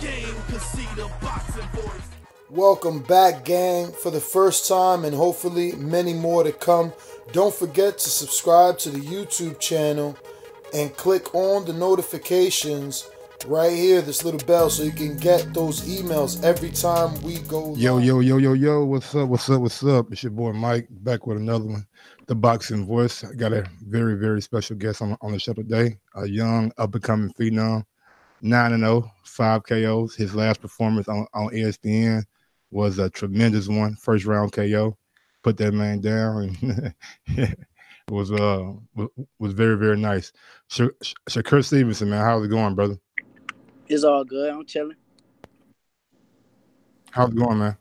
game, cause see the boxing voice. Welcome back, gang, for the first time and hopefully many more to come. Don't forget to subscribe to the YouTube channel and click on the notifications right here, this little bell, so you can get those emails every time we go live. Yo, what's up? It's your boy Mike, back with another one, The Boxing Voice. I got a very, very special guest on the show today, a young, up-and-coming phenom, 9-0, 5 KOs. His last performance on ESPN was a tremendous one, first round KO. Put that man down, and it was very, very nice. Shakur Stevenson, man, how's it going, brother? It's all good. I'm chilling. How's it going, man?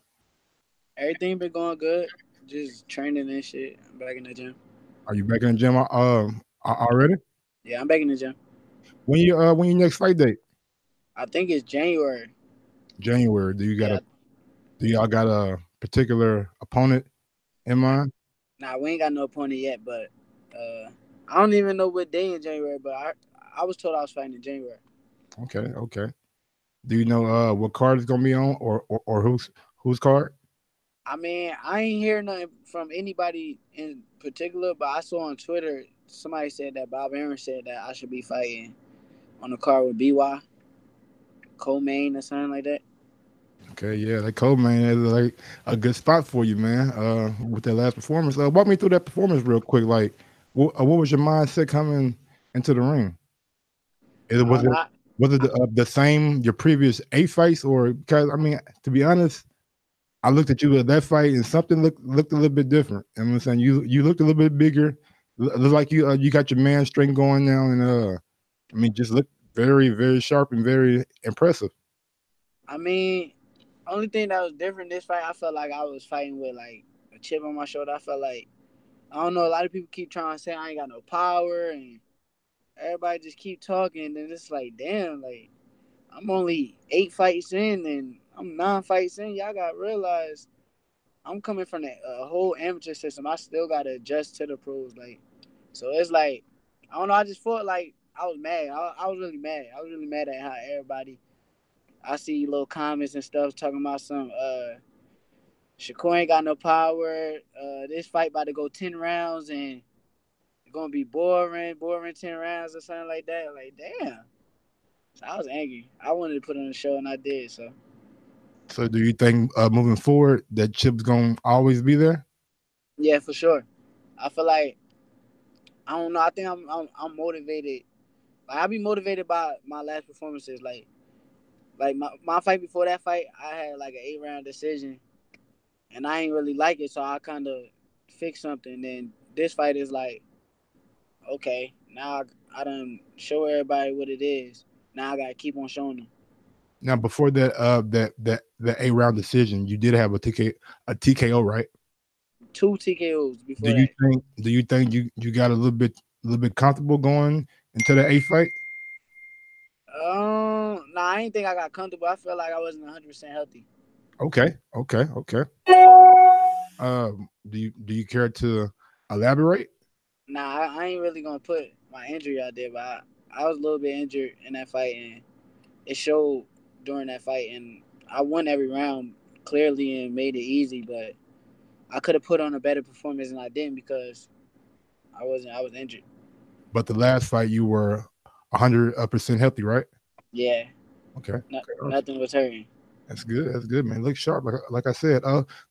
Everything been going good. Just training and shit. I'm back in the gym. Are you back in the gym already? Yeah, I'm back in the gym. When your next fight date? I think it's January. January. Do y'all got a particular opponent in mind? Nah, we ain't got no opponent yet, but I don't even know what day in January, but I was told I was fighting in January. Okay. Do you know what card is gonna be on, or whose card? I mean, I ain't hear nothing from anybody in particular, but I saw on Twitter somebody said that Bob Aaron said that I should be fighting on the card with BY, co-main or something like that. Okay, yeah, that co-main is like a good spot for you, man. With that last performance, walk me through that performance real quick. Like, what was your mindset coming into the ring? Was it the same your previous 8 fights, or because I mean, to be honest, I looked at you at that fight and something looked a little bit different. You know what I'm saying? You looked a little bit bigger. Looked like you got your man strength going now, and I mean, just looked very, very sharp and very impressive. I mean, only thing that was different this fight, I felt like I was fighting with like a chip on my shoulder. I felt like, I don't know, a lot of people keep trying to say I ain't got no power, and everybody just keep talking, and it's like, damn, like, I'm only 8 fights in, and I'm 9 fights in. Y'all got to realize I'm coming from a whole amateur system. I still got to adjust to the pros. Like, so it's like, I don't know, I just felt like I was mad. I was really mad. I was really mad at how everybody, I see little comments and stuff talking about some, Shakur ain't got no power. This fight about to go 10 rounds, and it's going to be boring 10 rounds or something like that. Like, damn. So I was angry. I wanted to put on a show, and I did. So, do you think moving forward that Chip's gonna always be there? Yeah, for sure. I feel like, I don't know. I think I'm motivated. Like, I be motivated by my last performances. Like my fight before that fight, I had like an 8-round decision, and I ain't really like it. So I kind of fixed something. Then this fight is like, okay, now I done show everybody what it is. Now I gotta keep on showing them. Now, before that, that 8-round decision, you did have a TKO, right? 2 TKOs before do you that. Do you think you got a little bit comfortable going into the 8th fight? Nah, I ain't think I got comfortable. I felt like I wasn't 100% healthy. Okay. Do you care to elaborate? Nah, I ain't really gonna put my injury out there, but I was a little bit injured in that fight, and it showed during that fight. And I won every round clearly and made it easy, but I could have put on a better performance, and I didn't because I was injured. But the last fight, you were 100% healthy, right? Yeah. Okay. Nothing was hurting. That's good, man. Look sharp, like I said.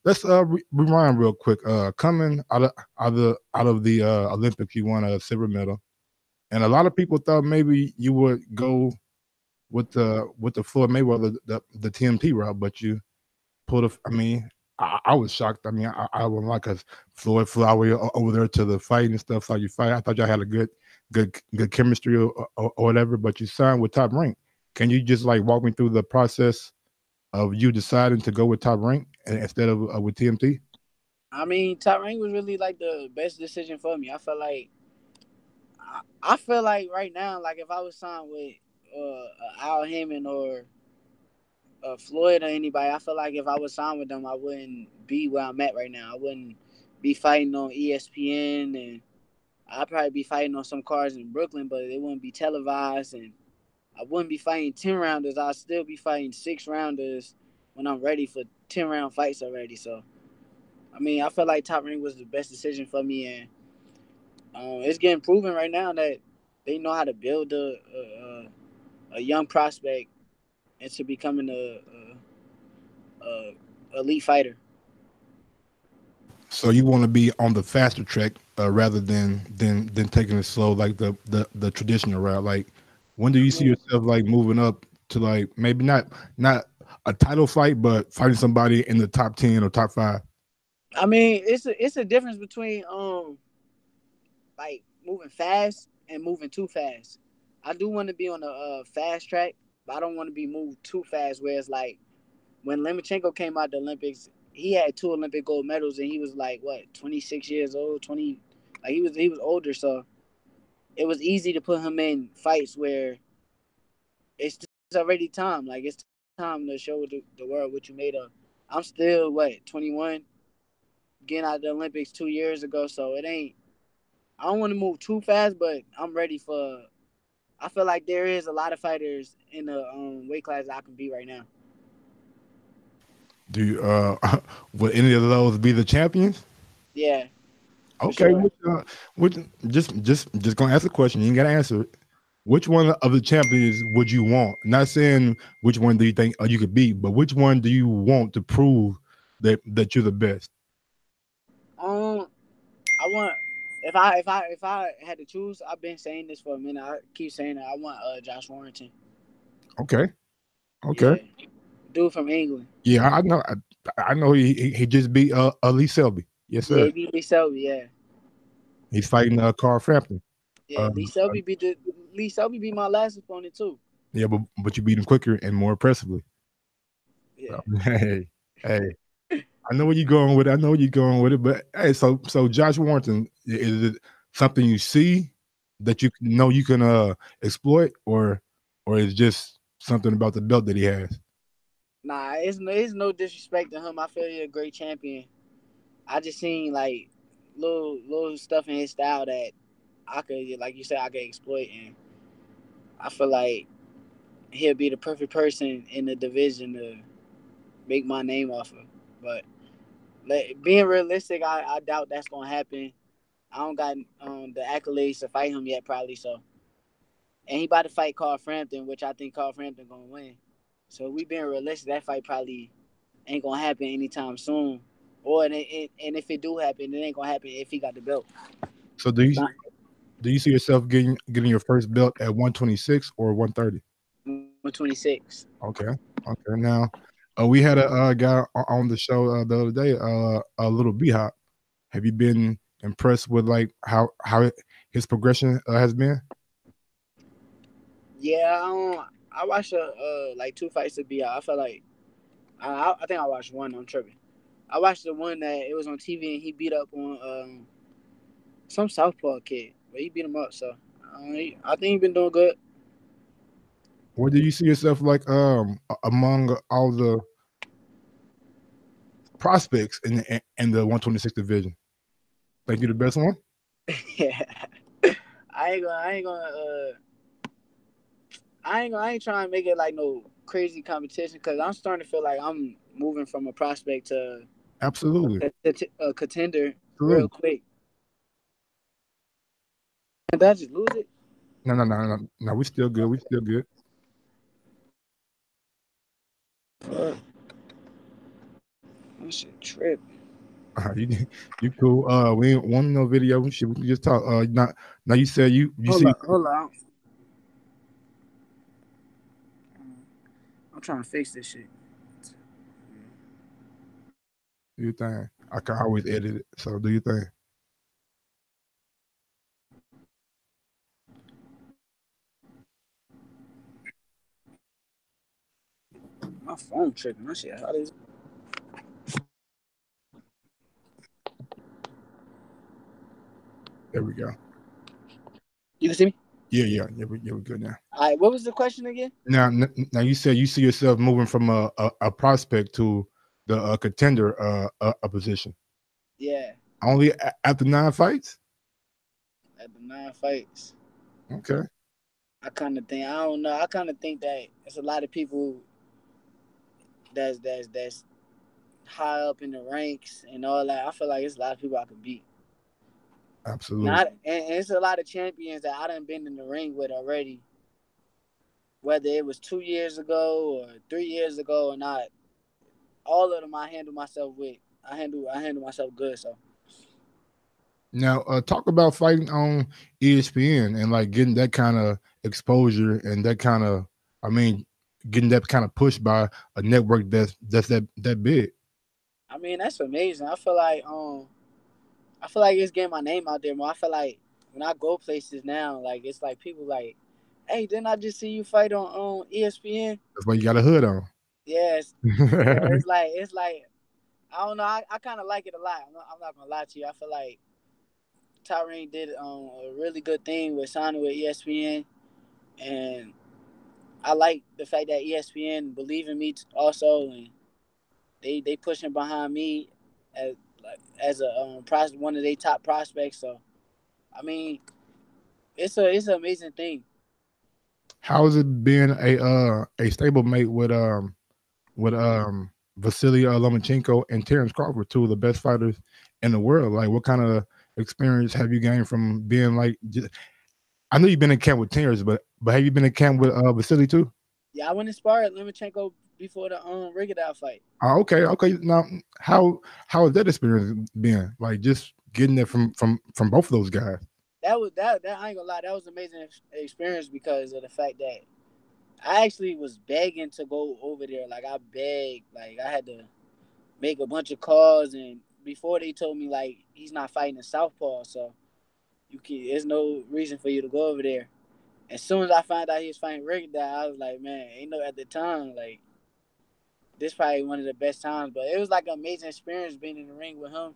Let's rewind real quick. Coming out of the Olympics, you won a silver medal, and a lot of people thought maybe you would go with the Floyd Mayweather, the TMT route, but you pulled I mean, I was shocked. I mean, I wasn't like, because Floyd flew all the way over there to the fight and stuff. So you fight. I thought y'all had a good chemistry or whatever. But you signed with Top Rank. Can you just like walk me through the process of you deciding to go with Top Rank instead of with TMT? I mean, Top Rank was really like the best decision for me. I feel like right now, like if I was signed with Al Hammond or Floyd or anybody, I feel like if I was signed with them, I wouldn't be where I'm at right now. I wouldn't be fighting on ESPN, and I'd probably be fighting on some cards in Brooklyn, but it wouldn't be televised, and I wouldn't be fighting 10 rounders. I'll still be fighting 6 rounders when I'm ready for 10-round fights already. So, I mean, I feel like Top Rank was the best decision for me, and it's getting proven right now that they know how to build a young prospect into becoming a elite fighter. So you want to be on the faster track rather than taking it slow like the traditional route. Like, when do you see yourself like moving up to like maybe not a title fight, but fighting somebody in the top 10 or top 5? I mean, it's a difference between like moving fast and moving too fast. I do want to be on a fast track, but I don't want to be moved too fast. Whereas like when Lemachenko came out the Olympics, he had 2 Olympic gold medals, and he was like what 26 years old, 20, like he was older, so it was easy to put him in fights where it's already time. Like it's time to show the world what you made of. I'm still 21, getting out of the Olympics 2 years ago, so it ain't. I don't want to move too fast, but I'm ready for. I feel like there is a lot of fighters in the weight class I can be right now. Do you would any of those be the champions? Yeah. Okay, Sure. which just gonna ask a question. You ain't gotta answer it. Which one of the champions would you want? Not saying which one do you think you could beat, but which one do you want to prove that you're the best? I want if I had to choose, I've been saying this for a minute. I keep saying it. I want Josh Warrington. Okay, okay, Yeah, dude from England. yeah, I know. I know he just beat Lee Selby. Yes, Yeah, sir. he beat Lee Selby. Yeah, He's fighting Carl Frampton. yeah. Lee Selby beat my last opponent too. Yeah, but you beat him quicker and more impressively. Yeah. Hey, hey. I know where you're going with it. I know where you're going with it. But hey, so Josh Warrington, is it something you see that you know you can exploit, or is just something about the belt that he has? Nah, it's no disrespect to him. I feel he's a great champion. I just seen like little stuff in his style that I could, like you said, I could exploit, and I feel like he'll be the perfect person in the division to make my name off of. But being realistic, I doubt that's gonna happen. I don't got the accolades to fight him yet, probably. So, and he about to fight Carl Frampton, which I think Carl Frampton gonna win. So, we being realistic, that fight probably ain't gonna happen anytime soon. Or and if it do happen, it ain't gonna happen if he got the belt. So do you see yourself getting your first belt at 126 or 130? 126. Okay, okay. Now, we had a guy on the show the other day, a little B-Hop. Have you been impressed with like how his progression has been? Yeah, I watched like 2 fights to be out. I felt like I think I watched one. I'm tripping. I watched the one that it was on TV and he beat up on some southpaw kid, but he beat him up. So I think he's been doing good. Where do you see yourself like among all the prospects in the 126 division? Think you're the best one? Yeah, I ain't trying to make it like no crazy competition because I'm starting to feel like I'm moving from a prospect to Absolutely. a contender real Absolutely. quick. Did I just lose it? No. We still good. We still good. Fuck. That shit trip. You cool. We ain't want no video. Shit, we can just talk. Now you said you see Hold on. I'm trying to fix this shit. your thing. I can always edit it. So do your thing. My phone tripping. My shit hot as. There we go. You can see me? Yeah, we're good now. All right. What was the question again? Now you said you see yourself moving from a prospect to the contender a position. Yeah, Only after 9 fights. at the 9 fights. Okay. I don't know. I kind of think that it's a lot of people that's high up in the ranks and all that. I feel like it's a lot of people I could beat. Absolutely. Not and it's a lot of champions that I done been in the ring with already. Whether it was 2 years ago or 3 years ago or not, all of them I handle myself with. I handle myself good. So Now, talk about fighting on ESPN and like getting that kind of exposure and that kind of, I mean, getting that kind of push by a network that's that big. I mean that's amazing. I feel like it's getting my name out there more. I feel like when I go places now, like it's like people like, hey, didn't I just see you fight on ESPN? That's why you got a hood on. Yes. Yeah, it's like I don't know. I kind of like it a lot. I'm not gonna lie to you. I feel like Tyrone did a really good thing with signing with ESPN, and I like the fact that ESPN believe in me also, and they pushing behind me as as a one of their top prospects. So I mean, it's an amazing thing. How has it been a stable mate with Vasily Lomachenko and Terrence Crawford, two of the best fighters in the world? Like, what kind of experience have you gained from being like? I know you've been in camp with Terrence, but have you been in camp with Vasily too? Yeah, I went and sparred Lemachenko before the Rigondeaux fight. Oh, okay, okay. Now, how has that experience been? Like, just getting it from both of those guys. That I ain't gonna lie, that was an amazing experience because of the fact that I actually was begging to go over there. Like I begged, like I had to make a bunch of calls, and before they told me like he's not fighting in Southpaw, so there's no reason for you to go over there. As soon as I found out he was fighting Rigondeaux, I was like, man, ain't no at the time like this probably one of the best times. But it was like an amazing experience being in the ring with him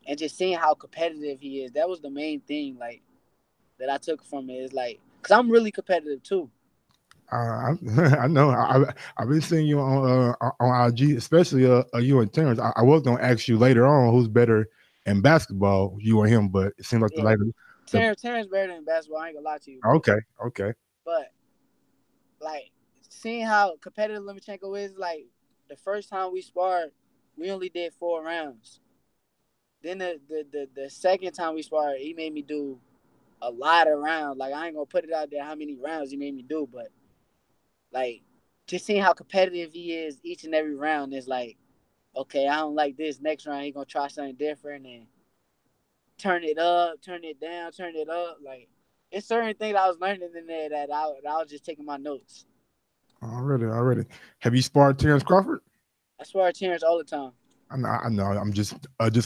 and just seeing how competitive he is. That was the main thing like that I took from it. Is like, cause I'm really competitive too. I know. I've been seeing you on IG, especially you and Terrence. I was gonna ask you later on who's better in basketball, you or him, but it seems like the Yeah, later. The Terrence better than basketball. I ain't gonna lie to you, okay, okay. but like seeing how competitive Lomachenko is, like the first time we sparred, we only did 4 rounds. Then the second time we sparred, he made me do a lot of rounds. Like I ain't gonna put it out there how many rounds he made me do, but like just seeing how competitive he is each and every round is like, okay, I don't like this. Next round he gonna try something different and turn it up, turn it down, turn it up. Like it's certain things I was learning in there that I was just taking my notes. Already. Have you sparred Terrence Crawford? I spar Terrence all the time. I know. I'm just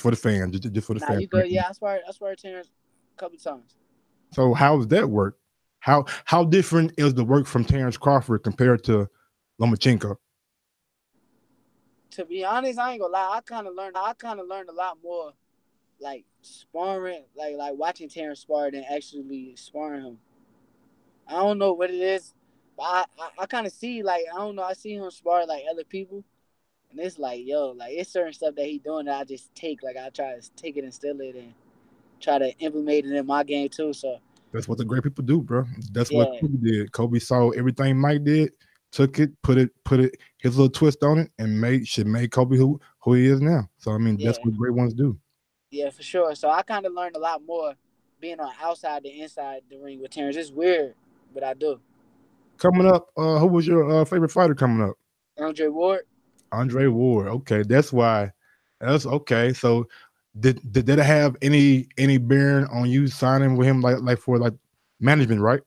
for the fans, just for the Nah, fans. you good? Yeah, I spar Terrence a couple times. So how's that work? How different is the work from Terrence Crawford compared to Lomachenko? To be honest, I ain't gonna lie. I kind of learned a lot more like sparring, like watching Terrence spar than actually sparring him. I don't know what it is, but I kind of see like I don't know. I see him spar like other people, and it's like yo, like it's certain stuff that he doing that I just take. Like I try to take it and steal it and try to implement it in my game too. So That's what the great people do, bro. That's what yeah, Kobe did. Kobe saw everything Mike did, took it, put it his little twist on it, and made Kobe who he is now. So I mean, that's yeah, what great ones do. yeah, for sure. So I kind of learned a lot more being on outside than inside the ring with Terrence. It's weird, but I do. Coming up, who was your favorite fighter coming up? Andre Ward. Andre Ward. Okay, that's why. That's okay. So did that have any bearing on you signing with him like for like management, right?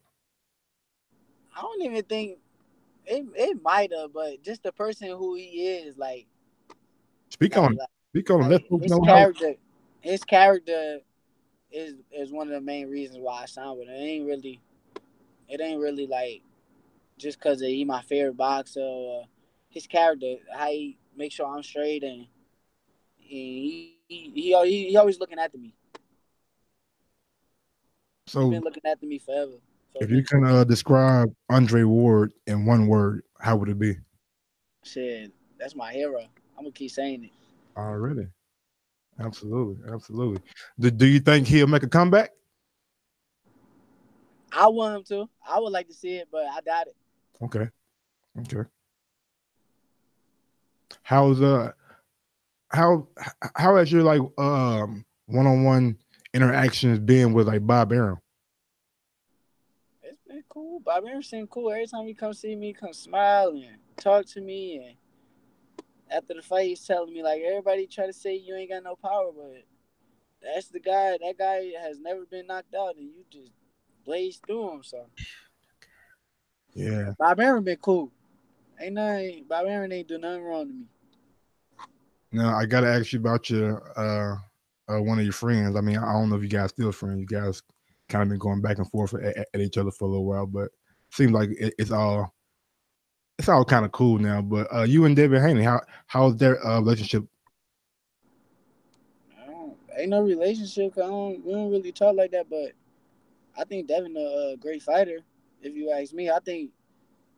I don't even think it might have, but just the person who he is, Speak on like it. like Speak on it. Let like folks his know how. character, his character is one of the main reasons why I signed with him. It ain't really like just because he my favorite boxer or his character, how he make sure I'm straight and he always looking after me. He been So looking after me forever for if you me. can describe Andre Ward in one word, how would it be? Shit, that's my hero. I'm gonna keep saying it. Already. Absolutely. Do you think he'll make a comeback? I want him to. I would like to see it, but I doubt it. Okay. Okay. How's how how has your like one-on-one interactions been with like Bob Arum? It's been cool. Bob Aaron seemed cool. Every time he come see me, come smile and talk to me. And after the fight, he's telling me like everybody try to say you ain't got no power, but that's the guy. That guy has never been knocked out, and you just blazed through him. So Yeah. Bob Aaron been cool. Ain't nothing. Bob Aaron ain't do nothing wrong to me. Now I gotta ask you about your one of your friends. I mean, I don't know if you guys still friends. You guys kind of been going back and forth at each other for a little while, but seems like it's all kind of cool now. But you and David Haney, how's their relationship? Ain't no relationship. 'Cause we don't really talk like that. But I think Devin a great fighter. If you ask me, I think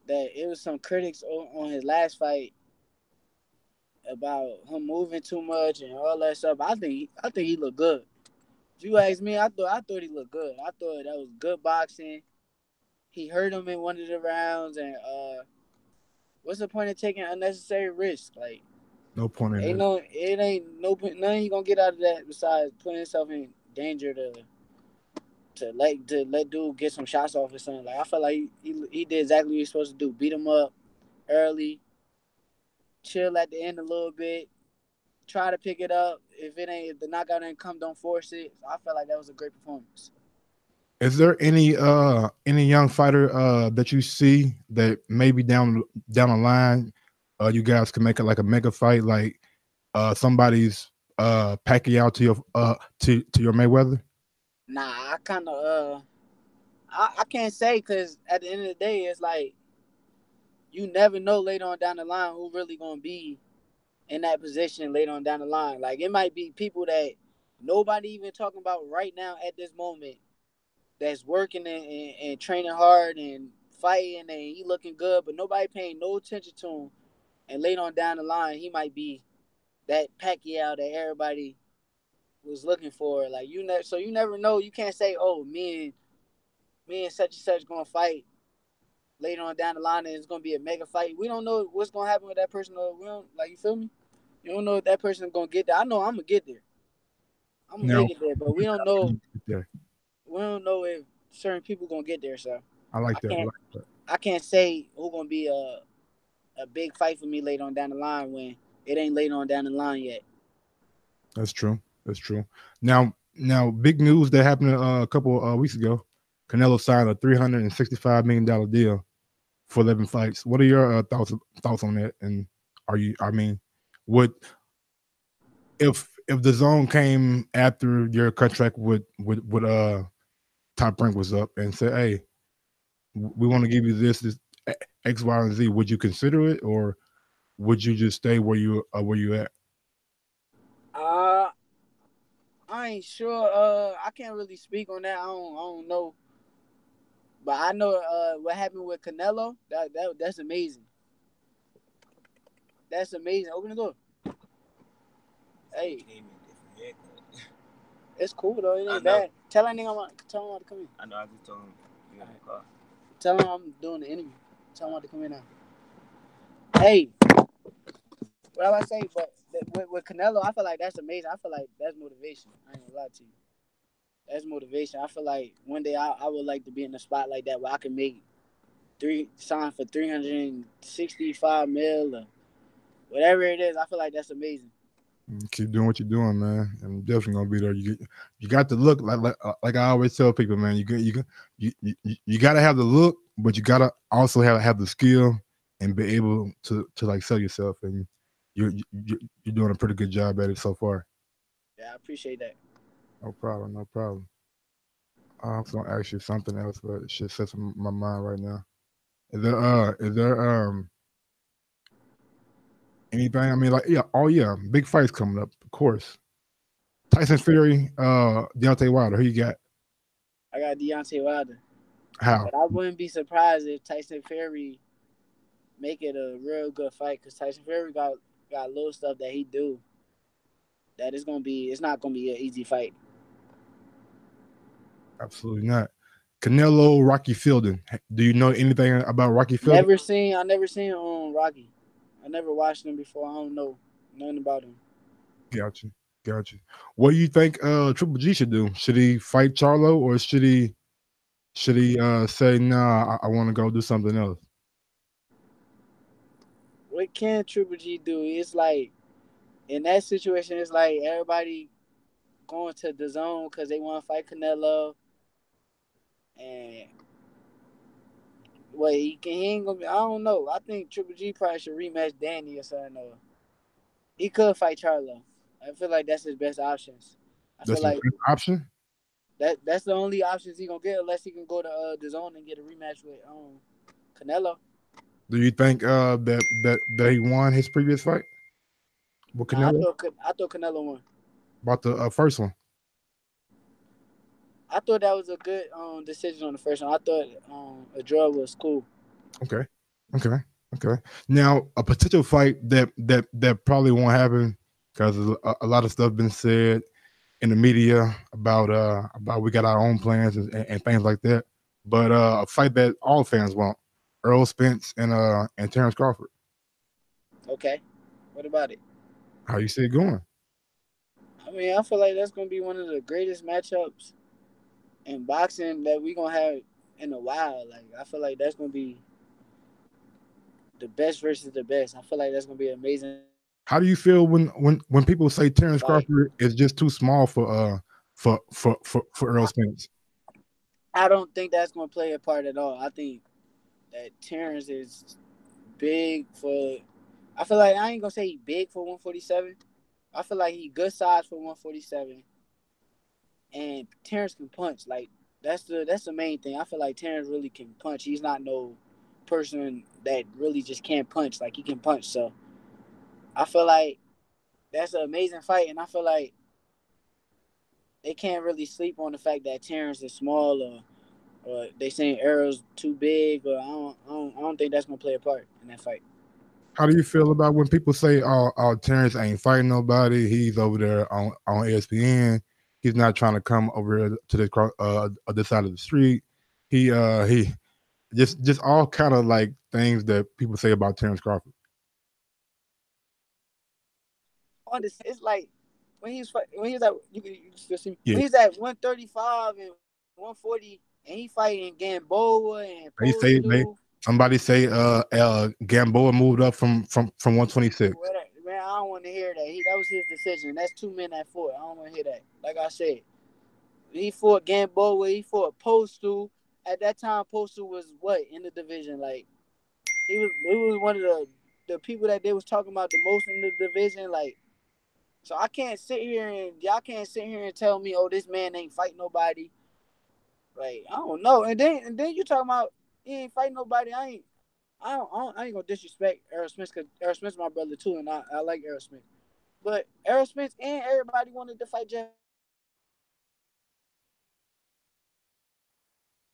that it was some critics on his last fight about him moving too much and all that stuff. I think he looked good. If you ask me, I thought he looked good. I thought that was good boxing. He hurt him in one of the rounds, and what's the point of taking unnecessary risk? Like, No point in it. it ain't no nothing you gonna get out of that besides putting yourself in danger to let dude get some shots off or something. Like, I feel like he did exactly what he was supposed to do. Beat him up early, chill at the end a little bit, try to pick it up. If the knockout ain't come, don't force it. So I felt like that was a great performance. Is there any young fighter that you see that maybe down the line you guys can make it like a mega fight, like somebody's Pacquiao to your to your Mayweather? Nah, I kind of I can't say because at the end of the day, it's like you never know later on down the line who really gonna be in that position later on down the line. Like it might be people that nobody even talking about right now at this moment that's working and training hard and fighting and he looking good, but nobody paying no attention to him. And later on down the line, he might be that Pacquiao that everybody was looking for. Like so you never know. You can't say, oh, me and such and such gonna fight later on down the line, and it's gonna be a mega fight. We don't know what's gonna happen with that person. We don't like you feel me. You don't know if that person is gonna get there. I know I'm gonna get there. I'm gonna Now, make it there, but we don't know. yeah, We don't know if certain people gonna get there. So I I like that. I can't. like that. I can't say who gonna be a big fight for me later on down the line when it ain't later on down the line yet. That's true. That's true. Now, big news that happened a couple weeks ago. Canelo signed a $365 million deal for 11 fights. What are your thoughts on that? And are you? I mean, would if the zone came after your contract with Top Rank was up and said, "Hey, we want to give you this X, Y, and Z," would you consider it, or would you just stay where you at? Uh, I ain't sure. I can't really speak on that. I don't know, but I know what happened with Canelo. That's amazing. That's amazing. Open the door. Hey, it's cool though. It ain't bad. Tell that nigga tell him I want to come in. I know. I just told him you got a call. Tell him I'm doing the interview. Tell him I want to come in now. Hey, what I say? But with Canelo, I feel like that's amazing. I feel like that's motivation. I ain't gonna lie to you. That's motivation. I feel like one day I would like to be in a spot like that where I can make sign for 365 mil or whatever it is. I feel like that's amazing. Keep doing what you're doing, man. I'm definitely gonna be there. You got to look like I always tell people, man. You got to have the look, but you got to also have the skill and be able to like sell yourself. And you're doing a pretty good job at it so far. Yeah, I appreciate that. No problem, no problem. I was gonna ask you something else, but it shit sets in my mind right now. Is there anything? I mean, like yeah, oh yeah, big fights coming up, of course. Tyson Fury, Deontay Wilder. Who you got? I got Deontay Wilder, How? but I wouldn't be surprised if Tyson Fury make it a real good fight because Tyson Fury got little stuff that he do that it's not gonna be an easy fight. Absolutely not. Canelo, Rocky Fielding. Do you know anything about Rocky Fielding? I never seen Rocky. I never watched him before. I don't know nothing about him. Gotcha. What do you think Triple G should do? Should he fight Charlo, or should he say, nah, I want to go do something else? What can Triple G do? It's like in that situation, it's like everybody going to the zone because they want to fight Canelo, and he ain't gonna be. I don't know. I think Triple G probably should rematch Danny or something. Or he could fight Charlo. I feel like that's his best options. I That's feel the like best option. that's the only options he gonna get unless he can go to the zone and get a rematch with Canelo. Do you think that he won his previous fight with Nah, Canelo? I thought Canelo won. About the first one? I thought that was a good decision on the first one. I thought a draw was cool. Okay. Now, a potential fight that probably won't happen because a lot of stuff been said in the media about we got our own plans and things like that. But a fight that all fans want: Earl Spence and Terrence Crawford. Okay, what about it? How you see it going? I mean, I feel like that's gonna be one of the greatest matchups in boxing that we gonna have in a while. Like, I feel like that's gonna be the best versus the best. I feel like that's gonna be amazing. How do you feel when people say Terrence Like, Crawford is just too small for Earl Spence? I don't think that's gonna play a part at all. I think that Terrence is big for. I feel like I ain't gonna say he big for 147. I feel like he good size for 147, and Terrence can punch. Like that's the main thing. I feel like Terrence really can punch. He's not no person that really just can't punch. Like, he can punch. So I feel like that's an amazing fight, and I feel like they can't really sleep on the fact that Terrence is small, or they saying Arrow's too big, or I don't think that's gonna play a part in that fight. How do you feel about when people say, "Oh, Terrence ain't fighting nobody. He's over there on ESPN. He's not trying to come over to this side of the street. He just all kind of like things that people say about Terrence Crawford." It's like when he's at you still see me Yeah, when he's at 135 and 140, and he fighting Gamboa and they say Postu. somebody say Gamboa moved up from 126. Man, I don't want to hear that. That was his decision. That's 2 men that fought. I don't want to hear that. Like I said, he fought Gamboa. He fought Postu. At that time, Postu was what in the division? Like, he was one of the people that they was talking about the most in the division. Like, so I can't sit here and y'all can't sit here and tell me, oh, this man ain't fight nobody. Like, I don't know. And then you talking about he ain't fight nobody. I ain't gonna disrespect Errol Smith, because Errol Smith's my brother too, and I like Errol Smith. But Errol Smith and everybody wanted to fight Jeff.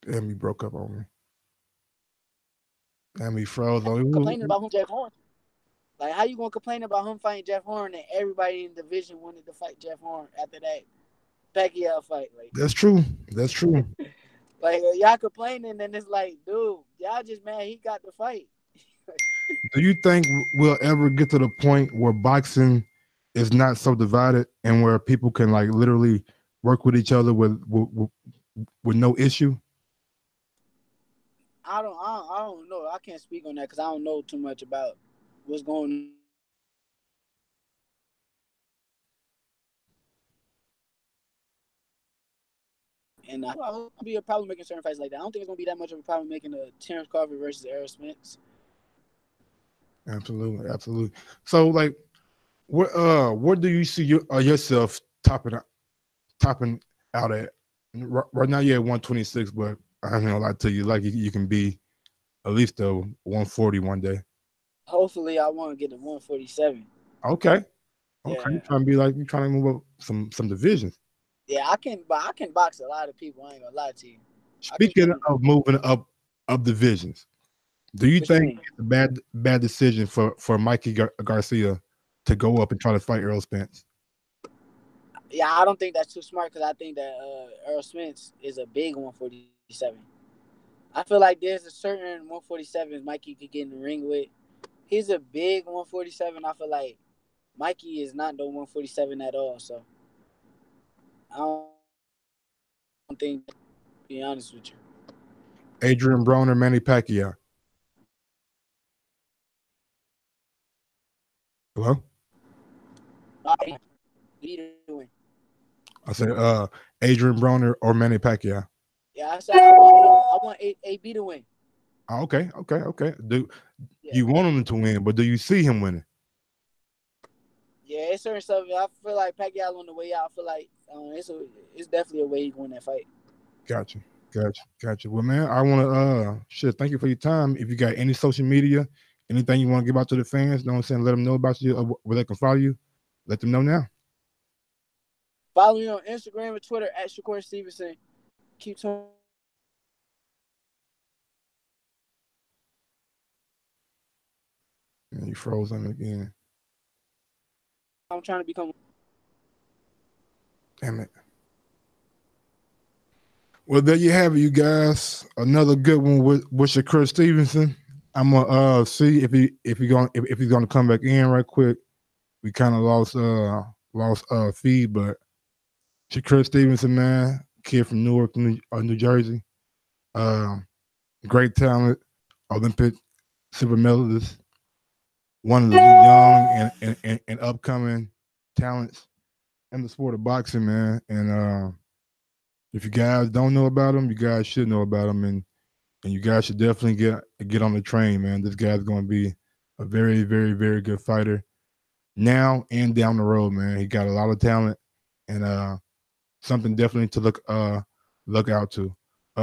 Damn, he broke up on me. Damn, he froze on me. Complaining about him, Jeff Horn. Like, how you gonna complain about him fighting Jeff Horn and everybody in the division wanted to fight Jeff Horn after that Pacquiao fight? Like, That's true. like, y'all complaining, and it's like, dude, y'all just mad he got the fight. Do you think we'll ever get to the point where boxing is not so divided and where people can like literally work with each other with no issue? I don't know. I can't speak on that because I don't know too much about what's going on. And I'll be a problem making certain fights like that. I don't think it's gonna be that much of a problem making a Terrence Crawford versus Errol Spence. Absolutely. So, like, where do you see yourself topping out at? Right now, you're at 126, but I ain't gonna lie to you, like you can be at least a 140 one day. Hopefully, I want to get to 147. Okay. Yeah. You're trying to move up some divisions. Yeah, I can box a lot of people. I ain't gonna lie to you. Speaking of moving up divisions, do you think it's a bad decision for Mikey Garcia to go up and try to fight Earl Spence? Yeah, I don't think that's too smart because I think that Earl Spence is a big 140. I feel like there's a certain 147s Mikey could get in the ring with. He's a big 147. I feel like Mikey is not the 147 at all. So I don't think, to be honest with you. Adrian Broner, Manny Pacquiao. Hello? I said Adrian Broner or Manny Pacquiao. Yeah, I said I want AB to win. Oh, okay. Do you want him to win, but do you see him winning? Yeah, it's certain stuff. I feel like Pacquiao on the way out. I feel like it's definitely a way he can win that fight. Gotcha. Well, man, I want to thank you for your time. If you got any social media, anything you want to give out to the fans, you know what I'm saying, let them know about you, where they can follow you. Let them know now. Follow me on Instagram and Twitter at Shakur Stevenson. Keep tuning. And you froze on again. I'm trying to become. Damn it. Well, there you have it, you guys. Another good one with Shakur Stevenson. I'm gonna see if he's gonna come back in right quick. We kind of lost feed, but Shakur Stevenson, man, kid from Newark, New Jersey, great talent, Olympic silver medalist, one of the young and upcoming talents in the sport of boxing, man. And if you guys don't know about him, you guys should know about him, and you guys should definitely get on the train, man. This guy's going to be a very, very, very good fighter now and down the road, man. He got a lot of talent, and something definitely to look out to.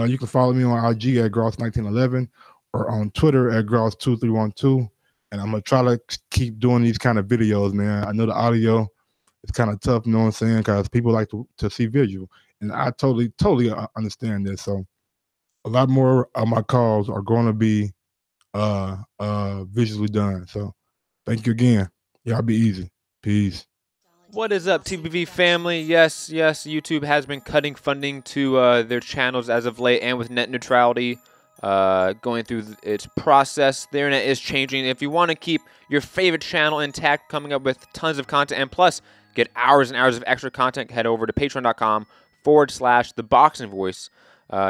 You can follow me on IG at Gross1911 or on Twitter at Gross2312. And I'm going to try to keep doing these kind of videos, man. I know the audio is kind of tough, you know what I'm saying, because people like to see visual. And I totally understand this. So a lot more of my calls are going to be visually done. So thank you again. Y'all be easy. Peace. What is up, TBV family? Yes, YouTube has been cutting funding to their channels as of late, and with net neutrality going through its process, the internet is changing. If you want to keep your favorite channel intact, coming up with tons of content, and plus get hours and hours of extra content, head over to patreon.com/ThaBoxingVoice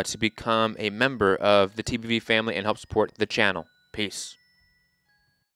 to become a member of the TBV family and help support the channel. Peace.